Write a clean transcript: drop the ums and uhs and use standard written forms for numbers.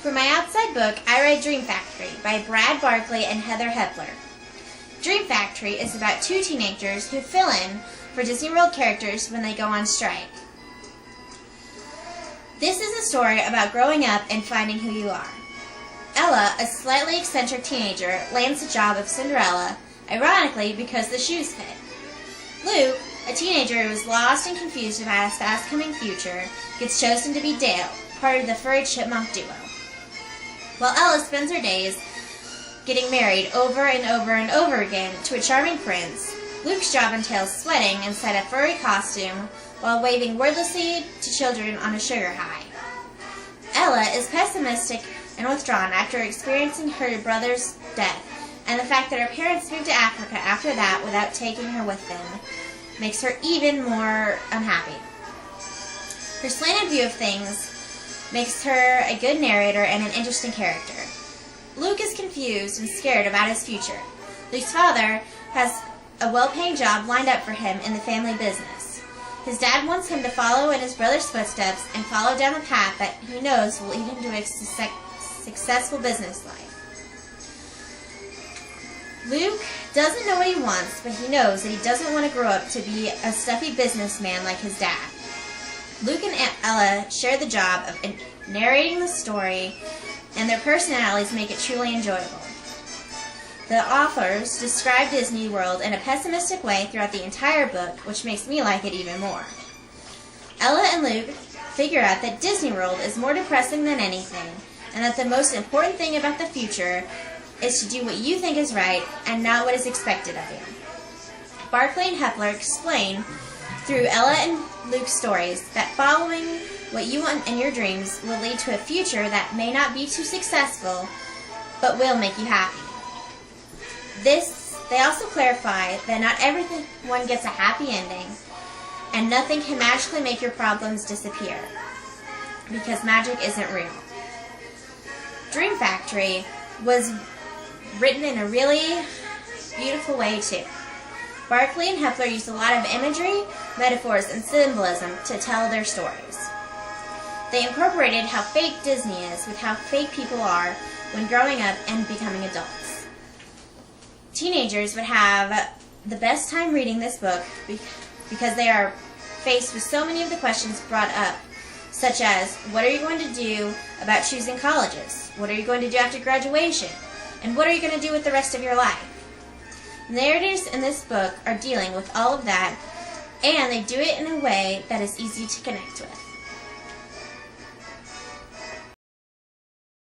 For my outside book, I read Dream Factory by Brad Barkley and Heather Hepler. Dream Factory is about two teenagers who fill in for Disney World characters when they go on strike. This is a story about growing up and finding who you are. Ella, a slightly eccentric teenager, lands the job of Cinderella, ironically because the shoes fit. Luke, a teenager who is lost and confused about his fast-coming future, gets chosen to be Dale, part of the furry chipmunk duo. While Ella spends her days getting married over and over and over again to a charming prince, Luke's job entails sweating inside a furry costume while waving wordlessly to children on a sugar high. Ella is pessimistic and withdrawn after experiencing her brother's death, and the fact that her parents moved to Africa after that without taking her with them makes her even more unhappy. Her slanted view of things makes her a good narrator and an interesting character. Luke is confused and scared about his future. Luke's father has a well-paying job lined up for him in the family business. His dad wants him to follow in his brother's footsteps and follow down the path that he knows will lead him to a successful business life. Luke doesn't know what he wants, but he knows that he doesn't want to grow up to be a stuffy businessman like his dad. Luke and Ella share the job of narrating the story, and their personalities make it truly enjoyable. The authors describe Disney World in a pessimistic way throughout the entire book, which makes me like it even more. Ella and Luke figure out that Disney World is more depressing than anything, and that the most important thing about the future is to do what you think is right and not what is expected of you. Barkley and Hepler explain through Ella and Luke's stories that following what you want in your dreams will lead to a future that may not be too successful, but will make you happy. They also clarify that not everyone gets a happy ending, and nothing can magically make your problems disappear, because magic isn't real. Dream Factory was written in a really beautiful way too. Barkley and Hepler used a lot of imagery, metaphors, and symbolism to tell their stories. They incorporated how fake Disney is with how fake people are when growing up and becoming adults. Teenagers would have the best time reading this book because they are faced with so many of the questions brought up, such as, what are you going to do about choosing colleges? What are you going to do after graduation? And what are you going to do with the rest of your life? The narrators in this book are dealing with all of that, and they do it in a way that is easy to connect with.